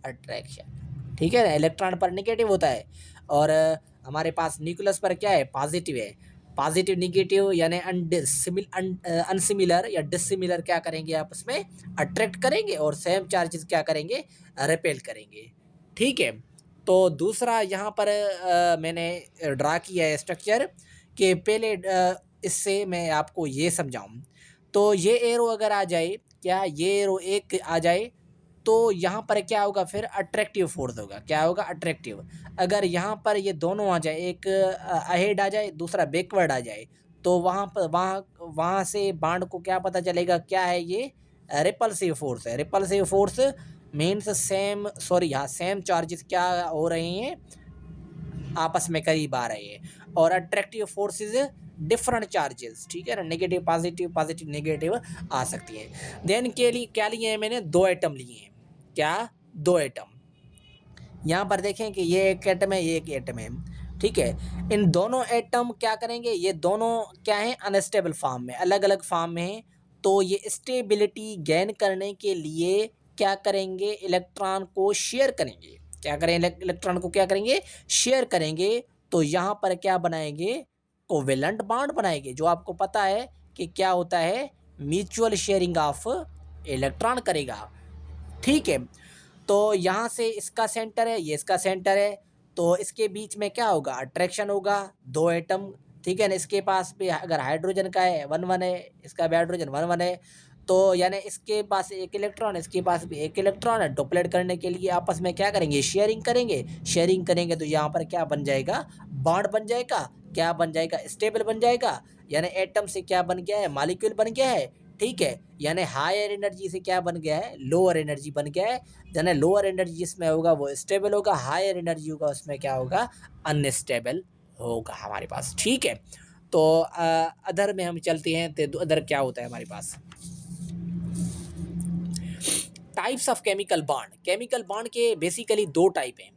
Attraction, ठीक है ना। इलेक्ट्रॉन पर नेगेटिव होता है और हमारे पास न्यूक्लियस पर क्या है, पॉजिटिव है। पॉजिटिव नेगेटिव यानी अनसिमिलर या डिसिमिलर क्या करेंगे, आपस में अट्रैक्ट करेंगे और सेम चार्जेस क्या करेंगे, रिपेल करेंगे, ठीक है। तो दूसरा यहाँ पर मैंने ड्रा किया है स्ट्रक्चर कि पहले इससे मैं आपको ये समझाऊं। तो ये एरो अगर आ जाए, क्या ये एरो एक आ जाए तो यहाँ पर क्या होगा, फिर अट्रैक्टिव फोर्स होगा। क्या होगा, अट्रैक्टिव। अगर यहाँ पर ये दोनों आ जाए, एक अहेड आ जाए दूसरा बैकवर्ड आ जाए, तो वहाँ पर वहाँ वहाँ से बांड को क्या पता चलेगा, क्या है ये, रिपल्सिव फोर्स है। Repulsive force means same, sorry हाँ, सेम चार्जेस क्या हो रहे हैं, आपस में करीब आ रहे हैं। और अट्रैक्टिव फोर्सेस डिफरेंट चार्जेस, ठीक है ना, नेगेटिव पॉजिटिव, पॉजिटिव नेगेटिव आ सकती है। देन के लिए क्या लिए हैं मैंने, दो एटम लिए हैं। क्या, दो एटम। यहाँ पर देखें कि ये एक एटम है, ये एक एटम है, ठीक है। इन दोनों एटम क्या करेंगे, ये दोनों क्या है, अनस्टेबल फॉर्म में, अलग अलग फॉर्म में है। तो ये स्टेबिलिटी गेन करने के लिए क्या करेंगे, इलेक्ट्रॉन को शेयर करेंगे। क्या करें, इलेक्ट्रॉन को क्या करेंगे, शेयर करेंगे। तो यहाँ पर क्या बनाएंगे, कोवेलेंट बॉन्ड बनाएंगे, जो आपको पता है कि क्या होता है, म्यूचुअल शेयरिंग ऑफ इलेक्ट्रॉन करेगा, ठीक है। तो यहाँ से इसका सेंटर है, ये इसका सेंटर है, तो इसके बीच में क्या होगा, अट्रैक्शन होगा, दो एटम, ठीक है ना। इसके पास भी अगर हाइड्रोजन का है 1 1 है, इसका भी हाइड्रोजन 1 1 है, तो यानी इसके पास एक इलेक्ट्रॉन, इसके पास भी एक इलेक्ट्रॉन है। डोपलेट करने के लिए आपस में क्या करेंगे, शेयरिंग करेंगे। शेयरिंग करेंगे तो यहाँ पर क्या बन जाएगा, बॉन्ड बन जाएगा। क्या बन जाएगा, स्टेबल बन जाएगा। यानी एटम से क्या बन गया है, मॉलिक्यूल बन गया है, ठीक है। यानी हायर एनर्जी से क्या बन गया है, लोअर एनर्जी बन गया है। यानी लोअर एनर्जी जिसमें होगा वो स्टेबल होगा, हायर एनर्जी होगा उसमें क्या होगा, अनस्टेबल होगा हमारे पास, ठीक है। तो अदर में हम चलते हैं, तो अदर क्या होता है हमारे पास, types of chemical bond. Chemical bond के बेसिकली दो टाइप हैं।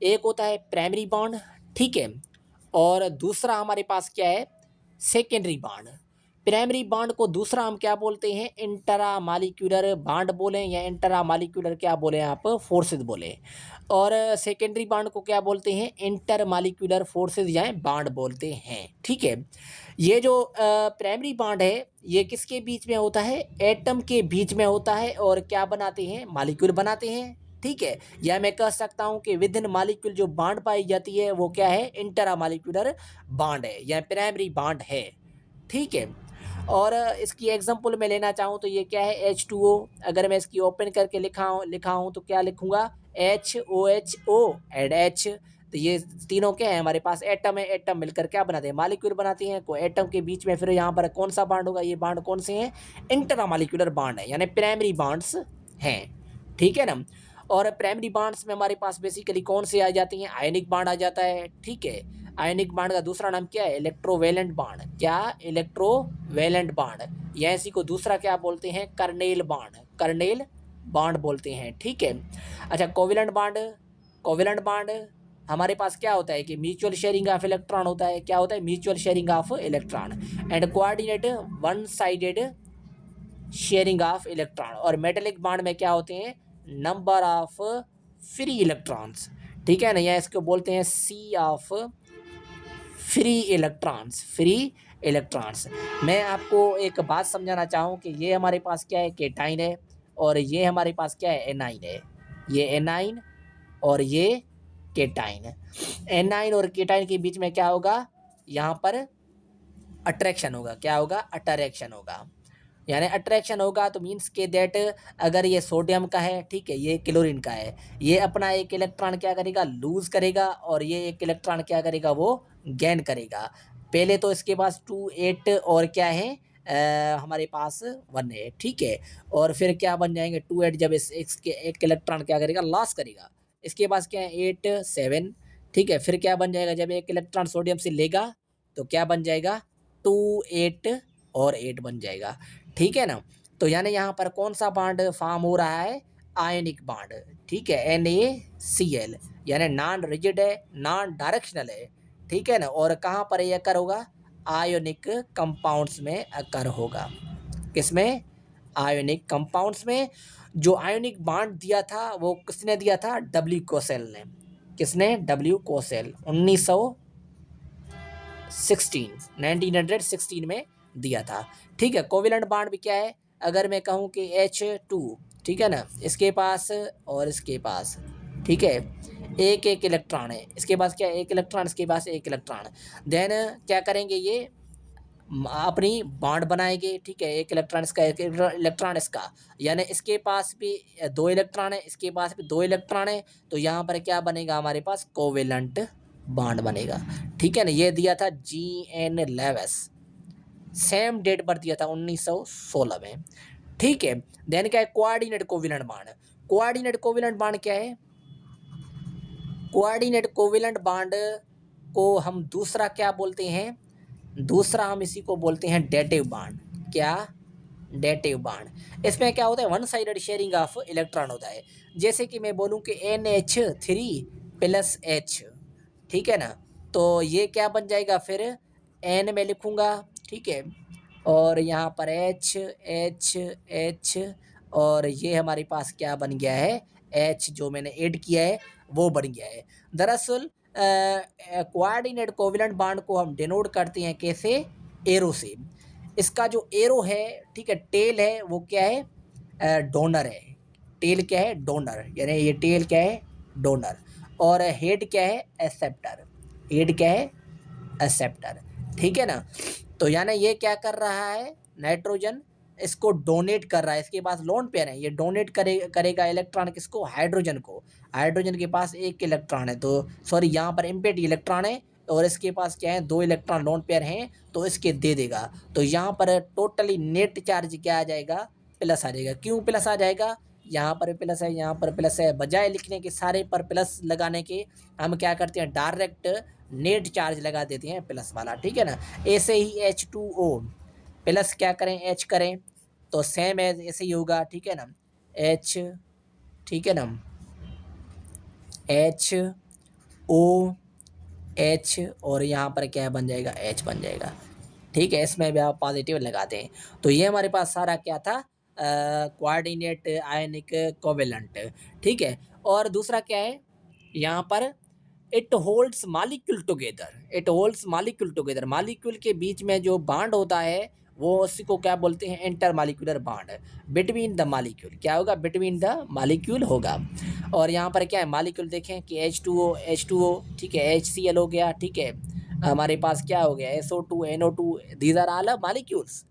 एक होता है प्राइमरी बॉन्ड, ठीक है, और दूसरा हमारे पास क्या है, सेकेंडरी बॉन्ड। प्राइमरी बॉन्ड को दूसरा हम क्या बोलते हैं, इंटरा मालिक्यूलर बॉन्ड बोलें या इंटरा मालिक्यूलर क्या बोलें आप, फोर्सेस बोलें। और सेकेंडरी बॉन्ड को क्या बोलते हैं, इंटर मालिक्यूलर फोर्सेस या बॉन्ड बोलते हैं, ठीक है। ये जो प्राइमरी बॉन्ड है ये किसके बीच में होता है, एटम के बीच में होता है, और क्या बनाते हैं, मालिक्यूल बनाते हैं, ठीक है। या मैं कह सकता हूं कि विद इन मालिक्यूल जो बॉन्ड पाई जाती है वो क्या है, इंटरा मालिक्यूलर बॉन्ड है या प्राइमरी बॉन्ड है, ठीक है। और इसकी एग्जांपल मैं लेना चाहूँ तो ये क्या है, H2O। अगर मैं इसकी ओपन करके लिखा हूँ तो क्या लिखूंगा, HOHO एंड H। तो ये तीनों क्या है, हमारे पास एटम है, एटम मिलकर क्या बनाते हैं, मालिक्यूल बनाती हैं। को एटम के बीच में फिर यहाँ पर कौन सा बॉन्ड होगा, ये बॉन्ड कौन से हैं, इंटरा मालिक्यूलर बॉन्ड है, यानी प्राइमरी बॉन्ड्स हैं, ठीक है ना। और प्राइमरी बॉन्ड्स में हमारे पास बेसिकली कौन से आ जाती हैं, आयनिक बॉन्ड आ जाता है, ठीक है। आयनिक बॉन्ड का दूसरा नाम क्या है, इलेक्ट्रोवेलेंट बॉन्ड। क्या, इलेक्ट्रोवेलेंट बॉन्ड। या इसी को दूसरा क्या बोलते हैं, कर्नेल बॉन्ड, कर्नेल बॉन्ड बोलते हैं, ठीक है। अच्छा, कोवेलेंट बॉन्ड। कोवेलेंट बॉन्ड हमारे पास क्या होता है कि म्यूचुअल शेयरिंग ऑफ इलेक्ट्रॉन होता है। क्या होता है, mutual sharing of electron and coordinate one sided sharing of electron. और मेटेलिक बॉन्ड में क्या होते हैं, नंबर ऑफ फ्री इलेक्ट्रॉन्स, ठीक है ना, या इसको बोलते हैं sea of free electrons, free electrons. मैं आपको एक बात समझाना चाहूँ कि ये हमारे पास क्या है, केटाइन है, और ये हमारे पास क्या है, एनाइन है। ये एनाइन और ये केटाइन। एनाइन और केटाइन के बीच में क्या होगा, यहाँ पर अट्रैक्शन होगा। क्या होगा, अट्रैक्शन होगा। यानी अट्रैक्शन होगा तो मीन्स के दैट अगर ये सोडियम का है, ठीक है, ये क्लोरीन का है, ये अपना एक इलेक्ट्रॉन क्या करेगा, लूज करेगा, और ये एक इलेक्ट्रॉन क्या करेगा, वो गेन करेगा। पहले तो इसके पास 2 8 और क्या है, हमारे पास 1 है, ठीक है। और फिर क्या बन जाएंगे 2 8, जब इसके एक इलेक्ट्रॉन क्या करेगा, लॉस करेगा। इसके पास क्या है 8 7, ठीक है। फिर क्या बन जाएगा, जब एक इलेक्ट्रॉन सोडियम से लेगा तो क्या बन जाएगा, 2 8 और 8 बन जाएगा, ठीक है ना। तो यानी यहाँ पर कौन सा बॉन्ड फॉर्म हो रहा है, आयनिक बॉन्ड, ठीक है, NaCl, यानी नॉन रिजिड है, नॉन डायरेक्शनल है, ठीक है ना। और कहाँ पर ये अकर होगा, आयोनिक कंपाउंड्स में अकर होगा। किसमें, आयोनिक कंपाउंड्स में। जो आयोनिक बॉन्ड दिया था वो किसने दिया था? डब्ल्यू कोसेल ने। किसने? डब्ल्यू कोसेल 1916 में दिया था। ठीक है, कोवेलेंट बॉन्ड भी क्या है? अगर मैं कहूँ कि H2, ठीक है ना, इसके पास और इसके पास, ठीक है, एक एक इलेक्ट्रॉन है, इसके पास क्या है? एक इलेक्ट्रॉन, इसके पास एक इलेक्ट्रॉन। देन क्या करेंगे ये? अपनी बॉन्ड बनाएंगे, ठीक है, एक इलेक्ट्रॉन इसका, एक इलेक्ट्रॉन इसका, यानी इसके पास भी दो इलेक्ट्रॉन है, इसके पास भी दो इलेक्ट्रॉन है, तो यहाँ पर क्या बनेगा हमारे पास? कोवेलेंट बॉन्ड बनेगा। ठीक है ना, ये दिया था G.N. लेविस, सेम डेट पर दिया था 1916 में। ठीक है, देन क्या है? Coordinate covalent bond. Coordinate covalent bond क्या है? कोऑर्डिनेट कोवेलेंट बॉन्ड को हम दूसरा क्या बोलते हैं? दूसरा हम इसी को बोलते हैं डेटिव बॉन्ड। क्या? Dative bond. इसमें क्या होता है? One sided sharing of electron होता है। जैसे कि मैं बोलूं कि NH3+H, ठीक है ना, तो ये क्या बन जाएगा फिर? N में लिखूंगा, ठीक है, और यहाँ पर H H H, और ये हमारे पास क्या बन गया है? H जो मैंने ऐड किया है वो बन गया है। दरअसल कोऑर्डिनेट कोवेलेंट बॉन्ड को हम डिनोट करते हैं कैसे? एरो से। इसका जो एरो है, ठीक है, टेल है, वो क्या है? डोनर है। टेल क्या है? डोनर, यानी ये टेल क्या है? डोनर। और हेड क्या है? एक्सेप्टर। हेड क्या है? एक्सेप्टर। ठीक है ना, तो यानी ये क्या कर रहा है? नाइट्रोजन इसको डोनेट कर रहा है, इसके पास लोन पेयर है, ये डोनेट करेगा इलेक्ट्रॉन किसको? हाइड्रोजन को। हाइड्रोजन के पास एक इलेक्ट्रॉन है, तो सॉरी यहाँ पर एम्प्टी इलेक्ट्रॉन है, और इसके पास क्या है? दो इलेक्ट्रॉन लोन पेयर हैं, तो इसके दे देगा। तो यहाँ पर टोटली नेट चार्ज क्या आ जाएगा? प्लस आ जाएगा। क्यों प्लस आ जाएगा? यहाँ पर प्लस है, यहाँ पर प्लस है, बजाय लिखने के सारे पर प्लस लगाने के हम क्या करते हैं? डायरेक्ट नेट चार्ज लगा देते हैं प्लस वाला। ठीक है ना, ऐसे ही H2O प्लस क्या करें? H करें तो सेम एज ऐसे ही होगा। ठीक है ना, H, ठीक है ना, HOH, और यहाँ पर क्या बन जाएगा? H बन जाएगा। ठीक है, इसमें भी आप पॉजिटिव लगाते हैं। तो ये हमारे पास सारा क्या था? कोऑर्डिनेट आयनिक कोवेलेंट। ठीक है, और दूसरा क्या है यहाँ पर? It holds molecule together. It holds molecule together. Molecule के बीच में जो बॉन्ड होता है वो उसी को क्या बोलते हैं? Inter molecular bond. Between the molecule क्या होगा? बिटवीन द मॉलिक्यूल होगा। और यहाँ पर क्या है? मॉलिक्यूल देखें कि H2O, ठीक है, HCl हो गया, ठीक है, हमारे पास क्या हो गया? SO2, NO2, these are all molecules.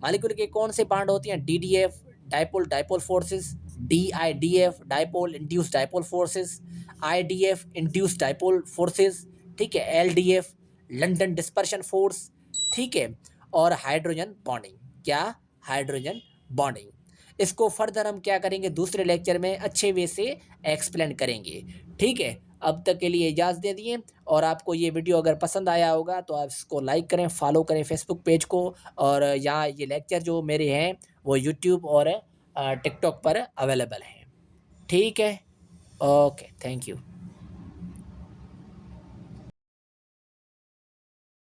Molecule के कौन से बॉन्ड होते हैं? DDF, dipole dipole forces, DIDF, dipole induced dipole forces, IDF, induced dipole forces, ठीक है, LDF, लंदन डिस्पर्शन फोर्स, ठीक है, और हाइड्रोजन बॉन्डिंग। क्या? Hydrogen bonding. इसको फर्दर हम क्या करेंगे? दूसरे लेक्चर में अच्छे वे से एक्सप्लेन करेंगे। ठीक है, अब तक के लिए इजाज़त दे दिए, और आपको ये वीडियो अगर पसंद आया होगा तो आप इसको लाइक करें, फॉलो करें फेसबुक पेज को, और यहाँ ये लेक्चर जो मेरे हैं वो यूट्यूब और टिकटॉक पर अवेलेबल हैं। ठीक है, ओके, थैंक यू।